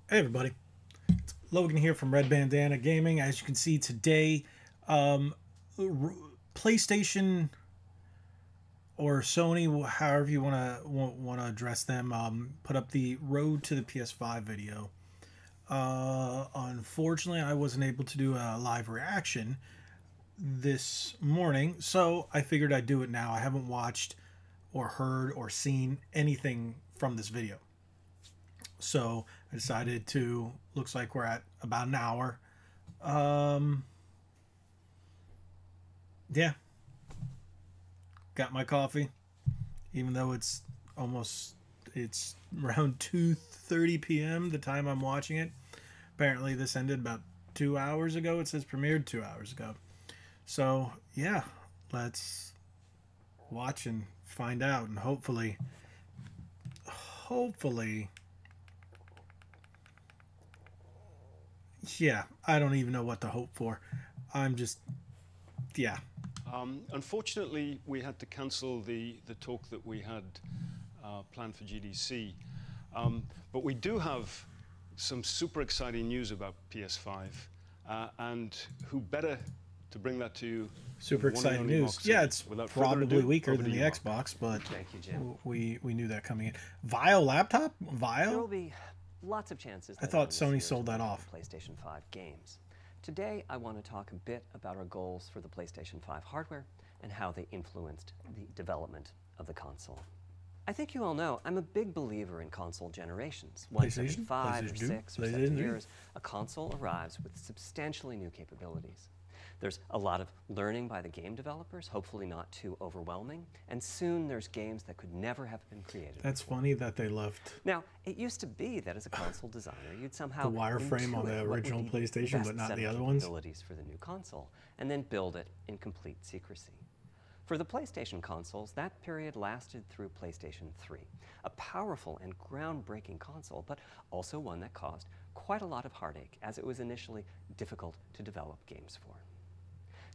Hey everybody, it's Logan here from Red Bandana Gaming. As you can see today, PlayStation or Sony, however you want to address them, put up the Road to the PS5 video. Unfortunately, I wasn't able to do a live reaction this morning, so I figured I'd do it now. I haven't watched or heard or seen anything from this video. So I decided to, looks like we're at about an hour. Yeah, got my coffee, even though it's around 2:30 p.m. the time I'm watching it. Apparently this ended about 2 hours ago. It says premiered 2 hours ago. So yeah, let's watch and find out, and hopefully yeah, I don't even know what to hope for. I'm just, yeah. Unfortunately, we had to cancel the talk that we had planned for GDC. But we do have some super exciting news about PS5. And who better to bring that to you? Super exciting news. Yeah, it's probably weaker than the Xbox, but thank you, Jim. We knew that coming in. Vio laptop? There will Vio? be lots of chances. I thought Sony sold that off. PlayStation 5 games. Today, I want to talk a bit about our goals for the PlayStation 5 hardware and how they influenced the development of the console. I think you all know I'm a big believer in console generations. Once every 5 or 6 or 7 years, a console arrives with substantially new capabilities. There's a lot of learning by the game developers, hopefully not too overwhelming, and soon there's games that could never have been created. That's funny that they left. Now, it used to be that as a console designer, you'd somehow the wireframe on the original PlayStation, but not the other ones. Capabilities for the new console, and then build it in complete secrecy. For the PlayStation consoles, that period lasted through PlayStation 3, a powerful and groundbreaking console, but also one that caused quite a lot of heartache, as it was initially difficult to develop games for.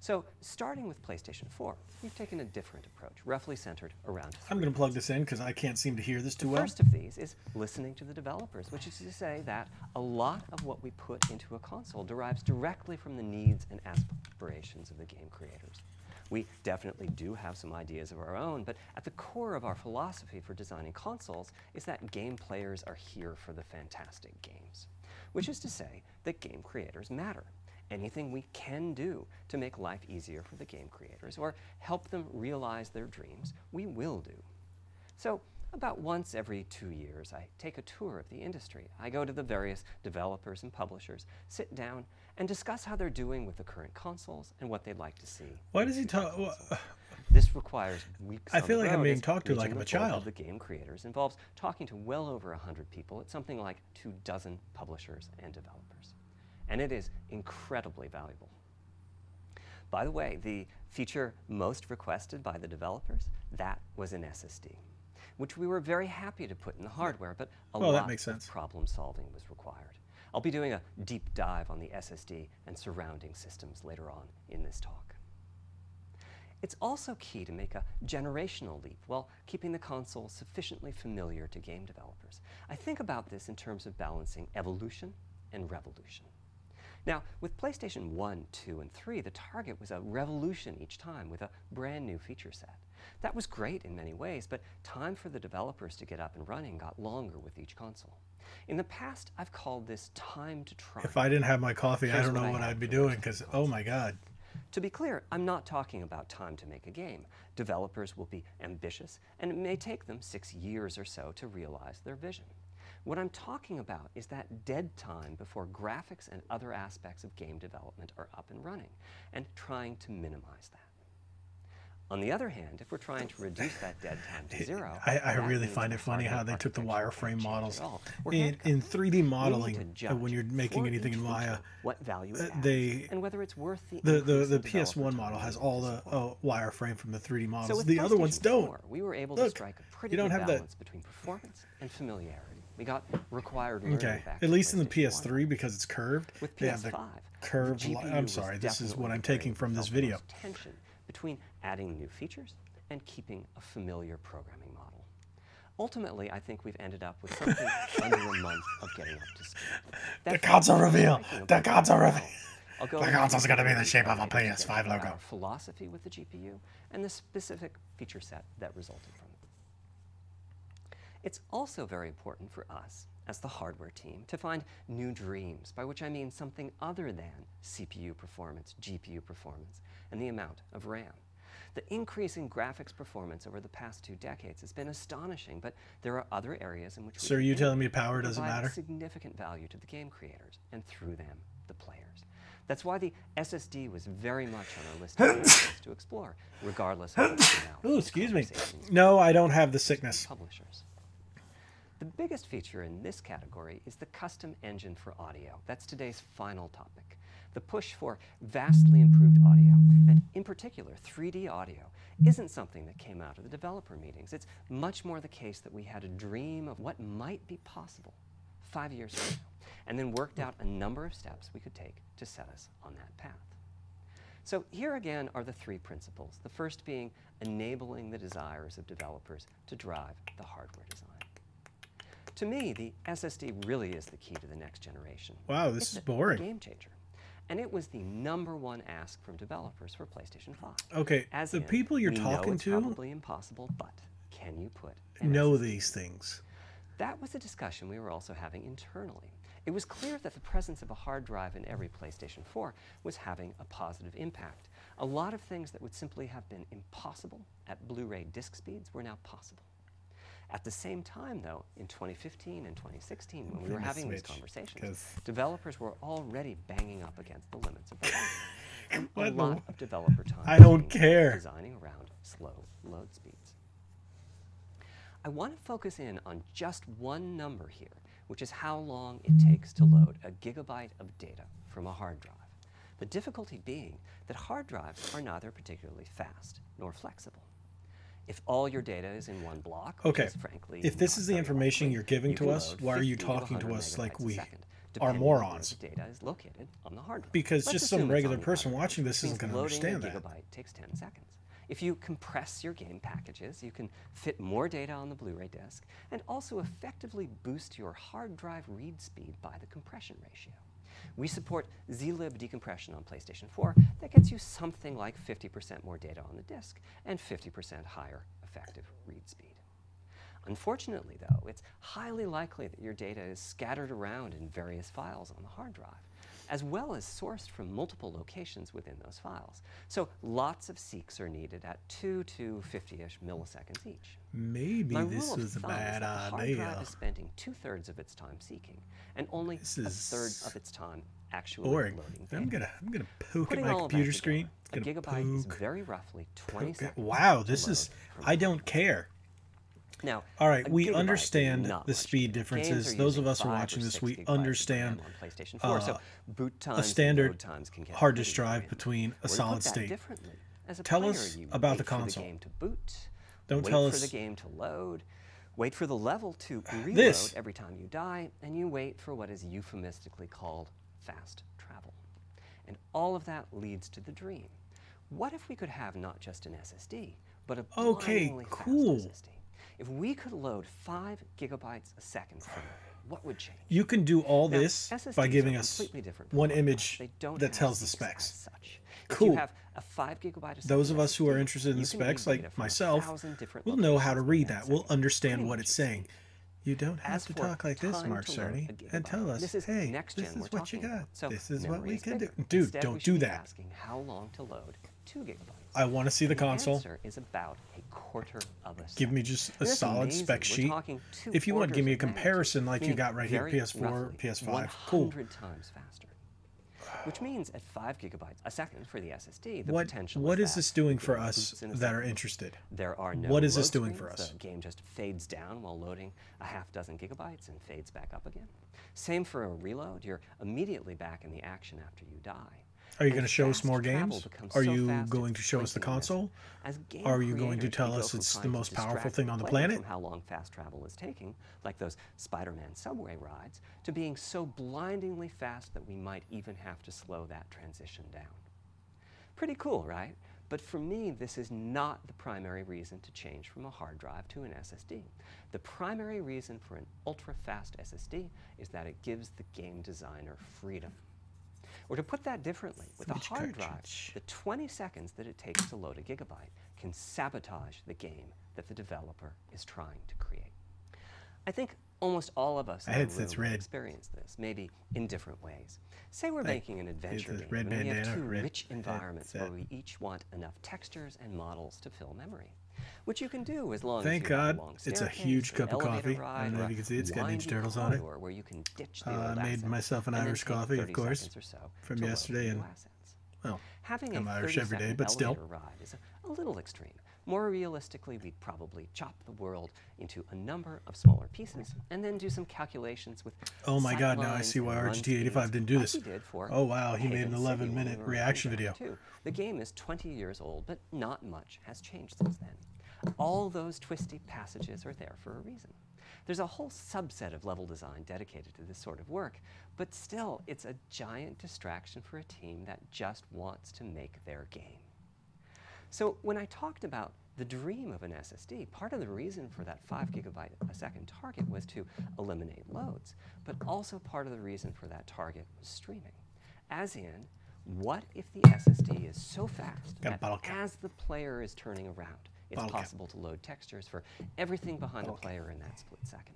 So, starting with PlayStation 4, we've taken a different approach, roughly centered around 3. I'm going to plug this in because I can't seem to hear this too well. The first of these is listening to the developers, which is to say that a lot of what we put into a console derives directly from the needs and aspirations of the game creators. We definitely do have some ideas of our own, but at the core of our philosophy for designing consoles is that game players are here for the fantastic games, which is to say that game creators matter. Anything we can do to make life easier for the game creators or help them realize their dreams, we will do. So, about once every 2 years, I take a tour of the industry. I go to the various developers and publishers, sit down, and discuss how they're doing with the current consoles and what they'd like to see. Why does he talk? This requires weeks. I feel like I'm being talked to like I'm a child. The game creators involves talking to well over 100 people at something like 24 publishers and developers. And it is incredibly valuable. By the way, the feature most requested by the developers, that was an SSD, which we were very happy to put in the hardware, but a lot of problem solving was required. I'll be doing a deep dive on the SSD and surrounding systems later on in this talk. It's also key to make a generational leap while keeping the console sufficiently familiar to game developers. I think about this in terms of balancing evolution and revolution. Now, with PlayStation 1, 2, and 3, the target was a revolution each time with a brand new feature set. That was great in many ways, but time for the developers to get up and running got longer with each console. In the past, I've called this time to try. If I didn't have my coffee, I don't know what I'd be doing, because, oh my God. To be clear, I'm not talking about time to make a game. Developers will be ambitious, and it may take them 6 years or so to realize their vision. What I'm talking about is that dead time before graphics and other aspects of game development are up and running, and trying to minimize that. On the other hand, if we're trying to reduce that dead time to zero, I really find it funny how they took the wireframe models in 3D modeling when you're making anything in Maya. What value it adds, and whether it's worth the PS1 model has all the wireframe from the 3D models. So the other ones don't. We were able to strike a pretty good balance between performance and familiarity. We got required learning back at least in the PS3 because it's curved. With they have the curved. I'm sorry, this is what I'm taking from this video. Tension between adding new features and keeping a familiar programming model. Ultimately, I think we've ended up with something under a month of getting up to speed. The console reveal. The console reveal. I'll go The console's going to be in the shape of a PS5 logo. Our philosophy with the GPU and the specific feature set that resulted from it. It's also very important for us, as the hardware team, to find new dreams, by which I mean something other than CPU performance, GPU performance, and the amount of RAM. The increase in graphics performance over the past 2 decades has been astonishing, but there are other areas in which So are you telling me power doesn't provide matter? significant value to the game creators, and through them, the players. That's why the SSD was very much on our list of areas to explore, regardless of Oh, excuse me. No, I don't have the sickness. Publishers. The biggest feature in this category is the custom engine for audio. That's today's final topic. The push for vastly improved audio, and in particular 3D audio, isn't something that came out of the developer meetings. It's much more the case that we had a dream of what might be possible 5 years from now, and then worked out a number of steps we could take to set us on that path. So here again are the 3 principles, the first being enabling the desires of developers to drive the hardware design. To me, the SSD really is the key to the next generation. Wow, this is boring. It's a game changer. And it was the #1 ask from developers for PlayStation 5. Okay, As the in, people you're we talking know it's to probably impossible, but can you put an know SSD? these things. That was a discussion we were also having internally. It was clear that the presence of a hard drive in every PlayStation 4 was having a positive impact. A lot of things that would simply have been impossible at Blu-ray disc speeds were now possible. At the same time, though, in 2015 and 2016, when we were having these conversations, developers were already banging up against the limits of the hardware. And a lot of developer time I don't care. designing around slow load speeds. I want to focus in on just one number here, which is how long it takes to load a gigabyte of data from a hard drive. The difficulty being that hard drives are neither particularly fast nor flexible. If all your data is in one block, which Okay, is frankly if this not is the very information likely, you're giving you to can us, load why are you 50 to talking to 100 us like megabytes a we second, are depending on where morons? the data is located on the hard drive. Because Let's just some assume it's regular on the person hard drive, watching this which isn't means going to loading understand a that. gigabyte takes 10 seconds. If you compress your game packages, you can fit more data on the Blu-ray disc and also effectively boost your hard drive read speed by the compression ratio. We support zlib decompression on PlayStation 4 that gets you something like 50% more data on the disc and 50% higher effective read speed. Unfortunately, though, it's highly likely that your data is scattered around in various files on the hard drive, as well as sourced from multiple locations within those files. So lots of seeks are needed at 2 to 50-ish milliseconds each. Maybe My this rule of was a thumb is bad that the hard idea. drive is spending 2/3 of its time seeking, and only This a is third of its time actually Boring. loading I'm data. gonna poke Putting at my all of that computer together, screen. a It's gonna gigabyte is poke. very roughly 20 seconds. Wow, to this load is. from I a don't hard drive. care. Now, All right, a we gigabyte is understand not the much speed data. differences. Games are Those of using us who are 5 watching or this, 6 we gigabytes of understand RAM on PlayStation 4, so boot times a and standard load times can get hard pretty disk drive grim. between a Or to solid put that state. differently, as a Tell player, us you about wait the for console. the game to boot, Don't wait tell for us the game to load, wait for the level to reload This. every time you die, and you wait for what is euphemistically called fast travel. And all of that leads to the dream. What if we could have not just an SSD, but a Okay, blindingly cool. fast SSD? If we could load 5 gigabytes a second from it, what would change? You can do all Now, this SSDs by giving are us completely different from one hard drives. image They don't that have tells the seeks specs. as such. If Cool. you have a 5 gigabyte a second Those of us who are SSD, interested in the you can read specs, data like from myself, 1,000 different we'll know how to locations read within that. a We'll second, understand pretty what much it's as saying. speed. You don't have As to for talk like this, time Mark to load Cerny, a and gigabyte, tell us, this is hey, next this gen we're is what you talking got. about. So This is what memory we is can do. bigger. Dude, Instead, we don't should do be that. asking how long to load 2 gigabytes. I want to see the console. answer is about a quarter of a Give second. me just a And that's solid amazing. spec We're sheet. talking 2 If you want, give me a orders of magnitude, comparison like you meaning got right here, very PS4, roughly PS5. Cool. 100 times faster. Which means at 5 gigabytes a second for the SSD, the What potential what is is that this doing the for game us boots in a that are second. interested? There are no What is this load doing for screens. us? The game just fades down while loading a half dozen gigabytes and fades back up again. Same for a reload. You're immediately back in the action after you die. Are you And going to show us fast more travel games? becomes Are so you fast going it's to show us the blinking missile. console? As game Are you going to creators, tell we go us from it's the trying to most powerful distract thing on the player planet? From how long fast travel is taking, like those Spider-Man subway rides, to being so blindingly fast that we might even have to slow that transition down. Pretty cool, right? But for me, this is not the primary reason to change from a hard drive to an SSD. The primary reason for an ultra-fast SSD is that it gives the game designer freedom. Or to put that differently, with a hard drive, the 20 seconds that it takes to load a gigabyte can sabotage the game that the developer is trying to create. I think almost all of us in the room experience this, maybe in different ways. Say we're making an adventure game, and we have two rich environments where we each want enough textures and models to fill memory, which you can do as long as you have a long staircase, it's a huge cup of coffee. I don't know if you can see it. It's got Ninja Turtles on it. Where you can ditch the I made myself an Irish coffee, of course, from yesterday, and well, I'm Irish every day, but still. Ride is a little extreme. More realistically, we'd probably chop the world into a number of smaller pieces and then do some calculations with oh my god, now I see why RGT85 didn't do this. Oh wow, he made an 11-minute reaction video. The game is 20 years old, but not much has changed since then. All those twisty passages are there for a reason. There's a whole subset of level design dedicated to this sort of work, but still, it's a giant distraction for a team that just wants to make their game. So when I talked about the dream of an SSD, part of the reason for that 5 GB a second target was to eliminate loads, but also part of the reason for that target was streaming. As in, what if the SSD is so fast that as the player is turning around, it's possible to load textures for everything behind the player in that split second?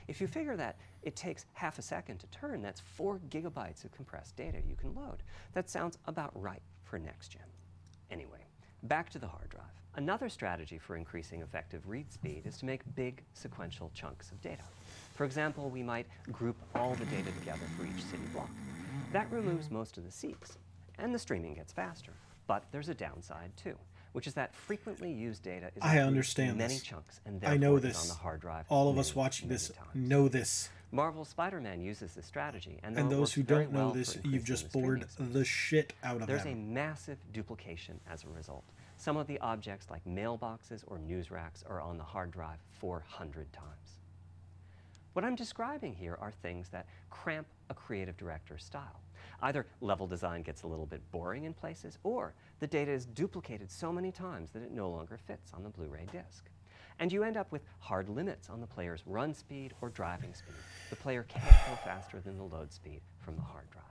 If you figure that it takes half a second to turn, that's 4 GB of compressed data you can load. That sounds about right for next gen. Anyway, back to the hard drive. Another strategy for increasing effective read speed is to make big sequential chunks of data. For example, we might group all the data together for each city block. That removes most of the seeks, and the streaming gets faster. But there's a downside too, which is that frequently used data is in many chunks, and therefore is on the hard drive. All of us watching this know this. Marvel's Spider-Man uses this strategy, and those who don't know this, you've just bored the shit out of them. There's a massive duplication as a result. Some of the objects, like mailboxes or news racks, are on the hard drive 400 times. What I'm describing here are things that cramp a creative director's style. Either level design gets a little bit boring in places, or the data is duplicated so many times that it no longer fits on the Blu-ray disc. And you end up with hard limits on the player's run speed or driving speed. The player can't go faster than the load speed from the hard drive.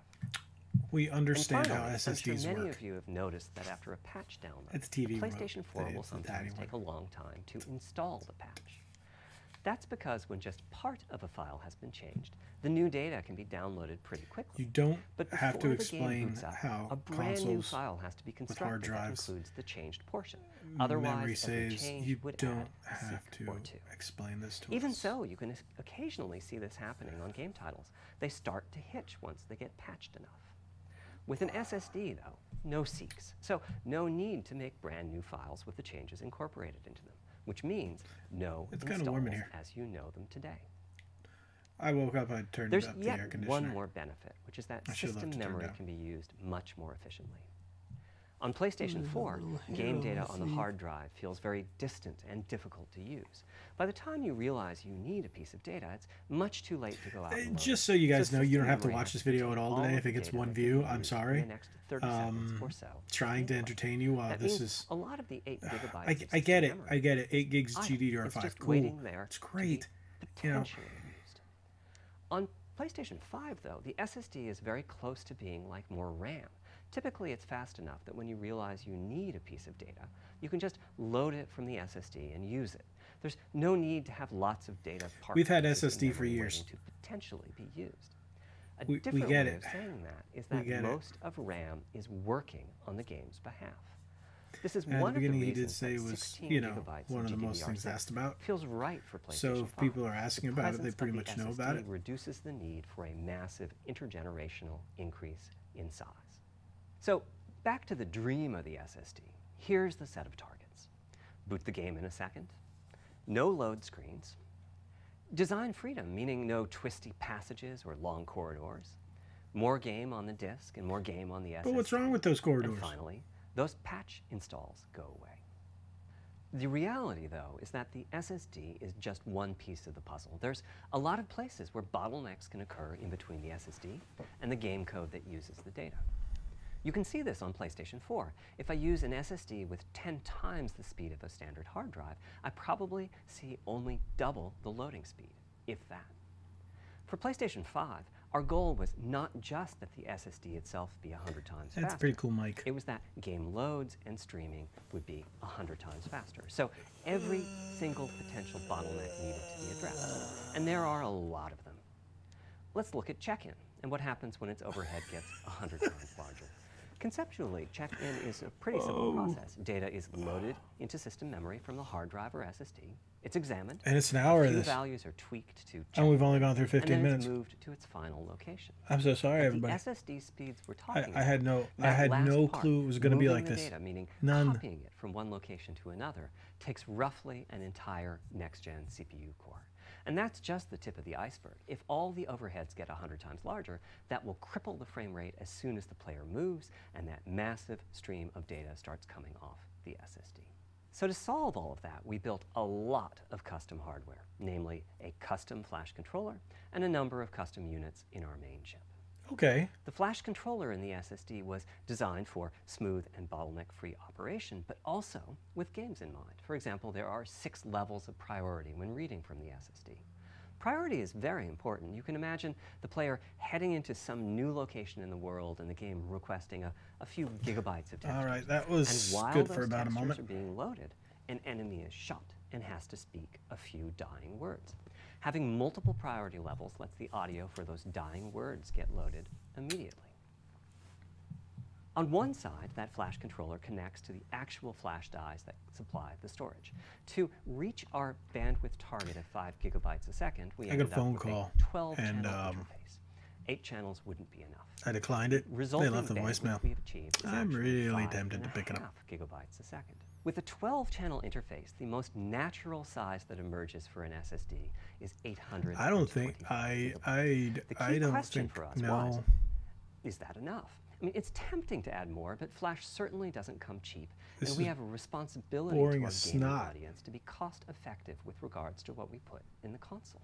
We understand how SSDs work. Many work. of you have noticed that after a patch download, it's TV the PlayStation 4 will sometimes take a long time to install the patch. That's because when just part of a file has been changed, the new data can be downloaded pretty quickly. You don't have to explain how a brand new file has to be constructed that includes the changed portion. Otherwise, every change would add a SIC or two. Explain this to Even us. so, you can occasionally see this happening on game titles. They start to hitch once they get patched enough. With an SSD, though, no seeks, so no need to make brand new files with the changes incorporated into them, which means no installs as you know them today. I woke up, I turned up the air conditioner. There's yet one more benefit, which is that system memory can be used much more efficiently. On PlayStation 4, game data on the hard drive feels very distant and difficult to use. By the time you realize you need a piece of data, it's much too late to go out and load. Just so you guys know, you don't have to watch this video at all today. If it gets one view, I'm sorry. Trying to entertain you while this is... A lot of the 8 gigabytes I get it. I get it. 8 gigs GDDR5. Cool. It's great. Potentially used. On PlayStation 5, though, the SSD is very close to being like more RAM. Typically, it's fast enough that when you realize you need a piece of data, you can just load it from the SSD and use it. There's no need to have lots of data parked. We've had SSD for years. To potentially be used. A we different get way it. of saying that is that most of RAM is working on the game's behalf. This is one of the reasons he did say it was, one of the most things asked about. Feels right for PlayStation 5. So if people are asking about it, they pretty much know about it. Reduces the need for a massive intergenerational increase in size. So back to the dream of the SSD. Here's the set of targets. Boot the game in a second. No load screens. Design freedom, meaning no twisty passages or long corridors. More game on the disk and more game on the SSD. But what's wrong with those corridors? And finally, those patch installs go away. The reality, though, is that the SSD is just one piece of the puzzle. There's a lot of places where bottlenecks can occur in between the SSD and the game code that uses the data. You can see this on PlayStation 4. If I use an SSD with 10 times the speed of a standard hard drive, I probably see only double the loading speed, if that. For PlayStation 5, our goal was not just that the SSD itself be 100 times faster. That's a pretty cool mic. It was that game loads and streaming would be 100 times faster. So every single potential bottleneck needed to be addressed. And there are a lot of them. Let's look at check-in and what happens when its overhead gets 100 times larger. Conceptually, check-in is a pretty simple process. Data is loaded into system memory from the hard drive or SSD. It's examined. And it's an hour of few this. Values are tweaked to check. And we've only gone through 15 and then minutes. It's moved to its final location. I'm so sorry, everybody. The SSD speeds we're talking I had no about, clue it was going to be like moving the this. Data, meaning None. copying it from one location to another, takes roughly an entire next-gen CPU core. And that's just the tip of the iceberg. If all the overheads get 100 times larger, that will cripple the frame rate as soon as the player moves, and that massive stream of data starts coming off the SSD. So to solve all of that, we built a lot of custom hardware, namely a custom flash controller and a number of custom units in our main chip. Okay. The flash controller in the SSD was designed for smooth and bottleneck-free operation, but also with games in mind. For example, there are 6 levels of priority when reading from the SSD. Priority is very important. You can imagine the player heading into some new location in the world and the game requesting a few gigabytes of textures. All right, that was good for about a moment. And while those textures are being loaded, an enemy is shot and has to speak a few dying words. Having multiple priority levels lets the audio for those dying words get loaded immediately. On one side, that flash controller connects to the actual flash dies that supply the storage. To reach our bandwidth target of 5 gigabytes a second, we ended up with a 12-channel interface. 8 channels wouldn't be enough. I declined it. They left the voicemail. We've achieved is I'm really 5 tempted to pick it up. 1/2 gigabytes a second. With a 12-channel interface, the most natural size that emerges for an SSD is 800. I don't think the key question for us was, is that enough? I mean, it's tempting to add more, but Flash certainly doesn't come cheap, and we have a responsibility to our gaming audience to be cost-effective with regards to what we put in the console.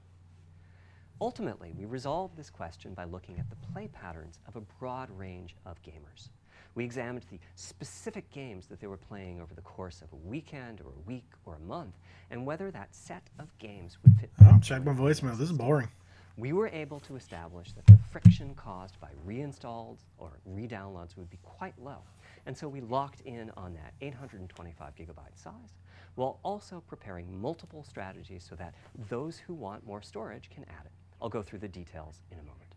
Ultimately, we resolved this question by looking at the play patterns of a broad range of gamers. We examined the specific games that they were playing over the course of a weekend or a week or a month, and whether that set of games would fit. Check my voicemail. This is boring. We were able to establish that the friction caused by reinstalls or re-downloads would be quite low. And so we locked in on that 825 gigabyte size, while also preparing multiple strategies so that those who want more storage can add it. I'll go through the details in a moment.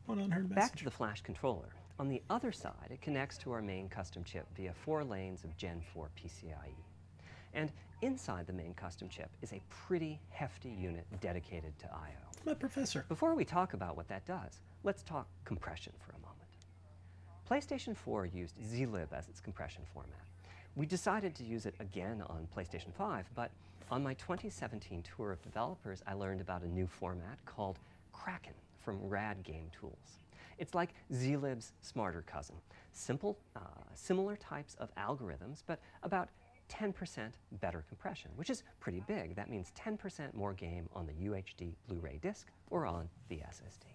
One unheard message. Back to the flash controller. On the other side, it connects to our main custom chip via 4 lanes of Gen 4 PCIe. And inside the main custom chip is a pretty hefty unit dedicated to I/O. My professor. Before we talk about what that does, let's talk compression for a moment. PlayStation 4 used zlib as its compression format. We decided to use it again on PlayStation 5, but on my 2017 tour of developers, I learned about a new format called Kraken from Rad Game Tools. It's like zlib's smarter cousin. Simple, similar types of algorithms, but about 10% better compression, which is pretty big. That means 10% more game on the UHD Blu-ray disc or on the SSD.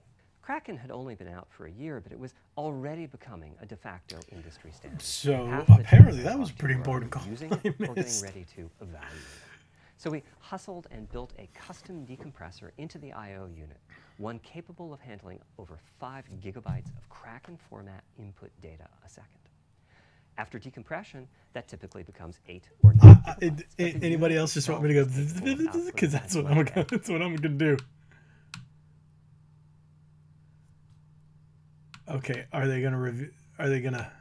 Kraken had only been out for a year, but it was already becoming a de facto industry standard. So apparently that was a pretty important call. Using it or getting ready to evaluate it. So we hustled and built a custom decompressor into the I/O unit, one capable of handling over 5 gigabytes of Kraken format input data a second. After decompression, that typically becomes 8 or 9 gigabytes. Anybody else just want me to go because that's what I'm gonna do. Okay, are they gonna review? Are they gonna?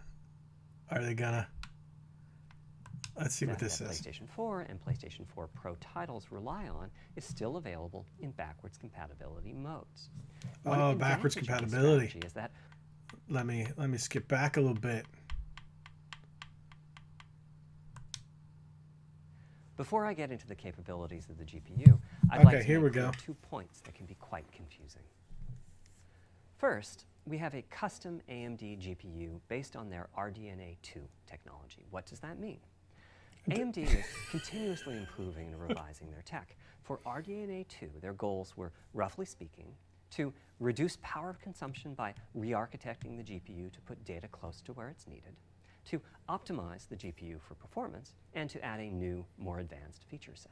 Let's see what this says. PlayStation 4 and PlayStation 4 Pro titles rely on is still available in backwards compatibility modes. Oh, backwards compatibility. Is that let me skip back a little bit. Before I get into the capabilities of the GPU, I'd like to make 2 points that can be quite confusing. First, we have a custom AMD GPU based on their RDNA 2 technology. What does that mean? AMD is continuously improving and revising their tech. For RDNA 2, their goals were, roughly speaking, to reduce power consumption by re-architecting the GPU to put data close to where it's needed, to optimize the GPU for performance, and to add a new, more advanced feature set.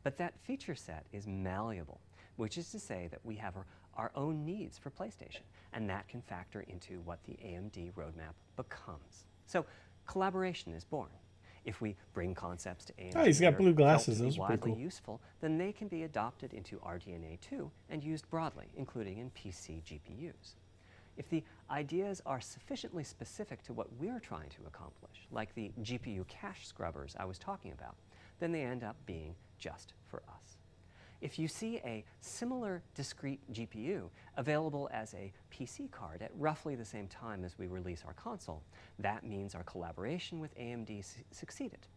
But that feature set is malleable, which is to say that we have our own needs for PlayStation, and that can factor into what the AMD roadmap becomes. So collaboration is born. If we bring concepts to AMD he's got blue glasses. that are Those are pretty widely cool. useful, then they can be adopted into RDNA 2 and used broadly, including in PC GPUs. If the ideas are sufficiently specific to what we're trying to accomplish, like the GPU cache scrubbers I was talking about, then they end up being just for us. If you see a similar discrete GPU available as a PC card at roughly the same time as we release our console, that means our collaboration with AMD succeeded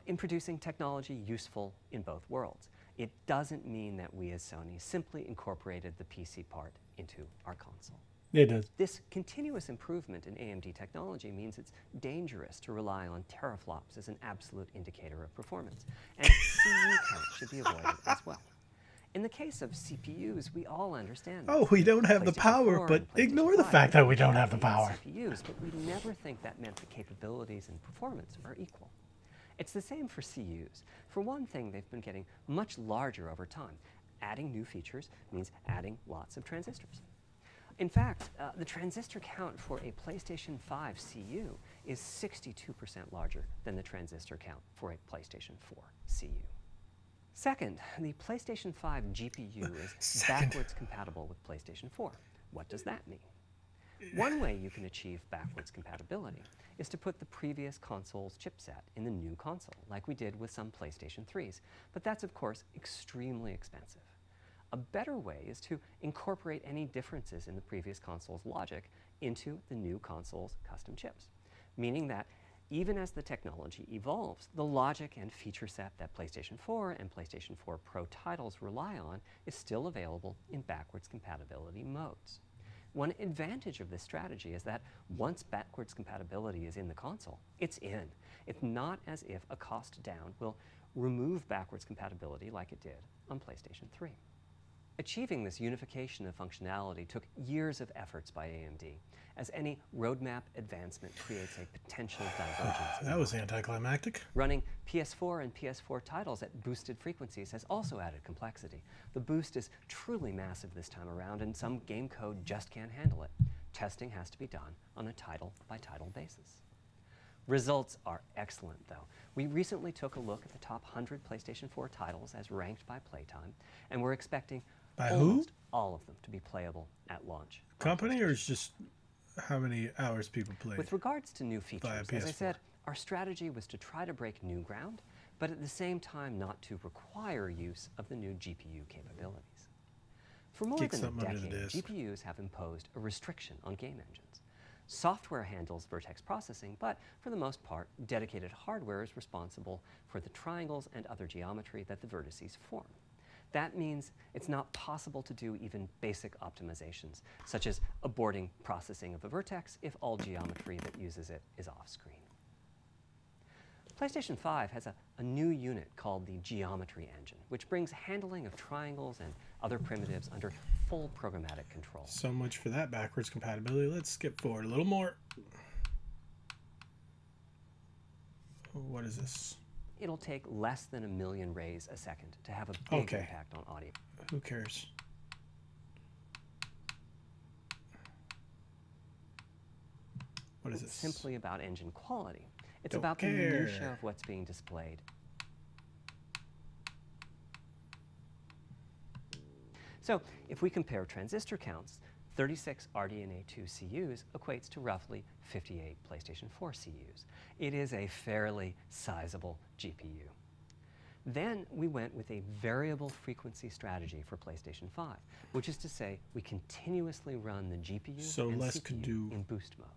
in producing technology useful in both worlds. It doesn't mean that we as Sony simply incorporated the PC part into our console. It does. This continuous improvement in AMD technology means it's dangerous to rely on teraflops as an absolute indicator of performance, and CPU count should be avoided as well. In the case of CPUs, we all understand that. Oh, we don't have the power, but ignore the fact that we don't have the power. CPUs, but we never think that meant the capabilities and performance are equal. It's the same for CUs. For one thing, they've been getting much larger over time. Adding new features means adding lots of transistors. In fact, the transistor count for a PlayStation 5 CU is 62% larger than the transistor count for a PlayStation 4 CU. Second, the PlayStation 5 GPU is backwards compatible with PlayStation 4. What does that mean? One way you can achieve backwards compatibility is to put the previous console's chipset in the new console, like we did with some PlayStation 3s, but that's of course extremely expensive. A better way is to incorporate any differences in the previous console's logic into the new console's custom chips, meaning that even as the technology evolves, the logic and feature set that PlayStation 4 and PlayStation 4 Pro titles rely on is still available in backwards compatibility modes. One advantage of this strategy is that once backwards compatibility is in the console, it's in. It's not as if a cost down will remove backwards compatibility like it did on PlayStation 3. Achieving this unification of functionality took years of efforts by AMD, as any roadmap advancement creates a potential divergence. That was anticlimactic. Running PS4 and PS4 titles at boosted frequencies has also added complexity. The boost is truly massive this time around, and some game code just can't handle it. Testing has to be done on a title-by-title basis. Results are excellent, though. We recently took a look at the top 100 PlayStation 4 titles as ranked by playtime, and we're expecting almost all of them to be playable at launch. Company, or is just how many hours people play? With regards to new features, as I said, our strategy was to try to break new ground, but at the same time not to require use of the new GPU capabilities. For more than a decade, GPUs have imposed a restriction on game engines. Software handles vertex processing, but for the most part, dedicated hardware is responsible for the triangles and other geometry that the vertices form. That means it's not possible to do even basic optimizations, such as aborting processing of a vertex if all geometry that uses it is off-screen. PlayStation 5 has a new unit called the Geometry Engine, which brings handling of triangles and other primitives under full programmatic control. So much for that backwards compatibility. Let's skip forward a little more. What is this? It'll take less than 1 million rays a second to have a big impact on audio. Who cares? What is this? It's simply about engine quality. It's about the minutia of what's being displayed. So if we compare transistor counts, 36 RDNA 2 CUs equates to roughly 58 PlayStation 4 CUs. It is a fairly sizable GPU. Then we went with a variable frequency strategy for PlayStation 5, which is to say we continuously run the GPU and CPU in boost mode.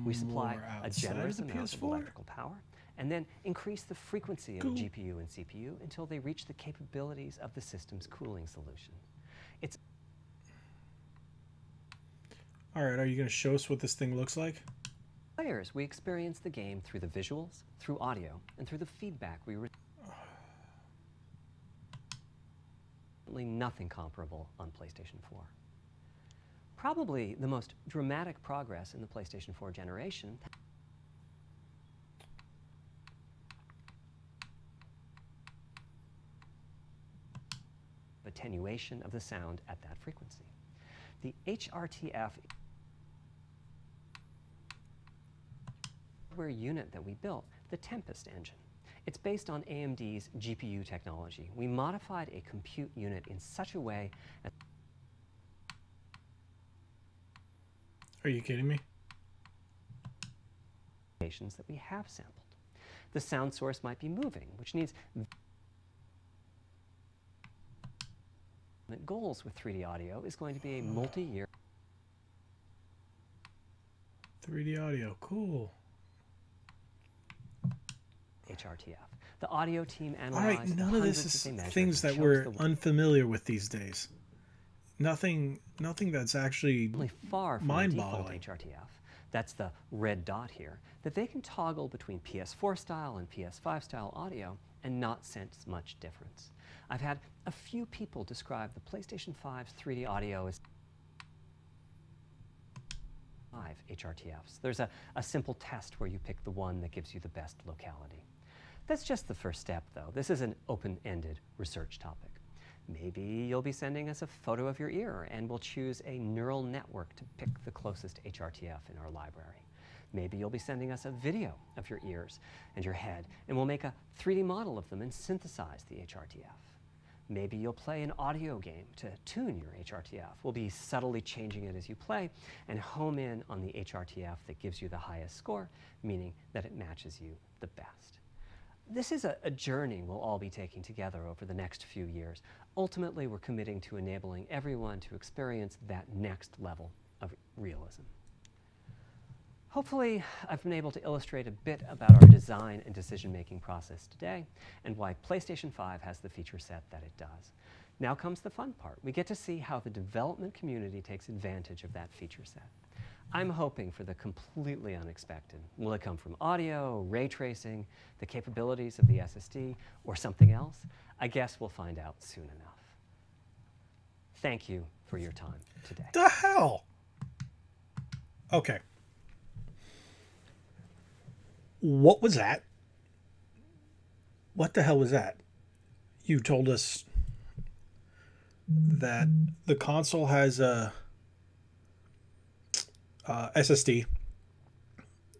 We supply a generous amount of electrical power and then increase the frequency of GPU and CPU until they reach the capabilities of the system's cooling solution. It's all right, are you going to show us what this thing looks like? Players, we experience the game through the visuals, through audio, and through the feedback we receive. certainly nothing comparable on PlayStation 4. Probably the most dramatic progress in the PlayStation 4 generation attenuation of the sound at that frequency. The HRTF hardware unit that we built, the Tempest engine. It's based on AMD's GPU technology. We modified a compute unit in such a way as Are you kidding me? that we have sampled. The sound source might be moving, which needs goals with 3D audio is going to be a multi-year 3D audio, cool. HRTF. The audio team All analyzed right, none of this is things that we're unfamiliar with these days. Nothing that's actually far from mind-boggling. default HRTF. That's the red dot here, that they can toggle between PS4 style and PS5 style audio and not sense much difference. I've had a few people describe the PlayStation 5's 3D audio as 5 HRTFs. There's a simple test where you pick the one that gives you the best locality. That's just the first step, though. This is an open-ended research topic. Maybe you'll be sending us a photo of your ear, and we'll choose a neural network to pick the closest HRTF in our library. Maybe you'll be sending us a video of your ears and your head, and we'll make a 3D model of them and synthesize the HRTF. Maybe you'll play an audio game to tune your HRTF. We'll be subtly changing it as you play and home in on the HRTF that gives you the highest score, meaning that it matches you the best. This is a journey we'll all be taking together over the next few years. Ultimately, we're committing to enabling everyone to experience that next level of realism. Hopefully, I've been able to illustrate a bit about our design and decision-making process today and why PlayStation 5 has the feature set that it does. Now comes the fun part. We get to see how the development community takes advantage of that feature set. I'm hoping for the completely unexpected. Will it come from audio, ray tracing, the capabilities of the SSD, or something else? I guess we'll find out soon enough. Thank you for your time today. The hell? Okay. What was that? What the hell was that? You told us that the console has a SSD.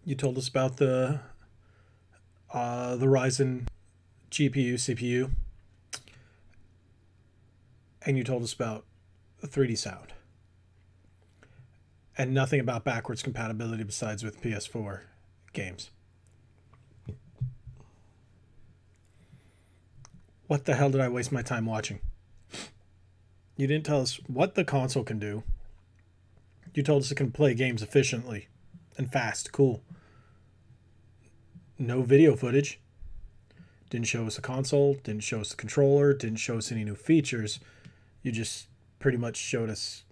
You told us about the Ryzen GPU, CPU, and you told us about the 3D sound, and nothing about backwards compatibility besides with PS4 games. What the hell did I waste my time watching? You didn't tell us what the console can do. You told us it can play games efficiently and fast. Cool. No video footage. Didn't show us a console. Didn't show us a controller. Didn't show us any new features. You just pretty much showed us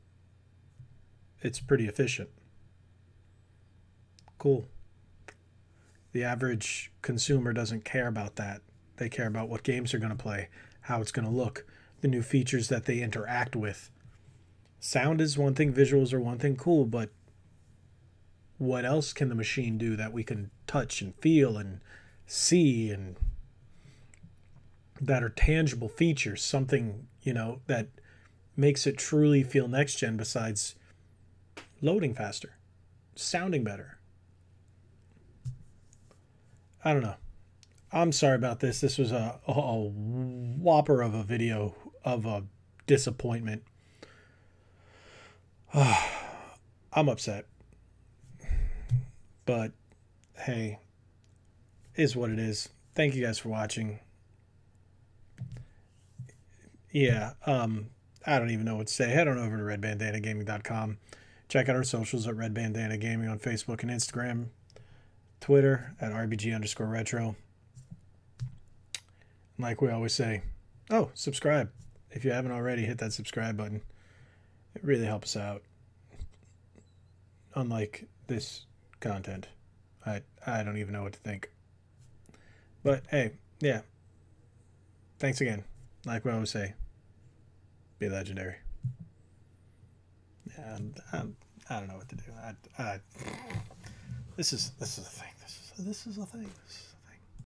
it's pretty efficient. Cool. The average consumer doesn't care about that. They care about what games they're going to play, how it's going to look, the new features that they interact with. Sound is one thing, visuals are one thing, cool, but what else can the machine do that we can touch and feel and see, and that are tangible features, something, you know, that makes it truly feel next gen besides loading faster, sounding better. I don't know. I'm sorry about this. This was a whopper of a video of a disappointment. I'm upset. But hey, is what it is. Thank you guys for watching. Yeah, I don't even know what to say. Head on over to redbandanagaming.com. Check out our socials at Red Bandana Gaming on Facebook and Instagram. Twitter at RBG_retro. Like we always say, subscribe. If you haven't already, hit that subscribe button. It really helps out. Unlike this content, I don't even know what to think. But hey, yeah. Thanks again. Like we always say, Be legendary. Yeah, I don't know what to do. This is a thing. This is a thing.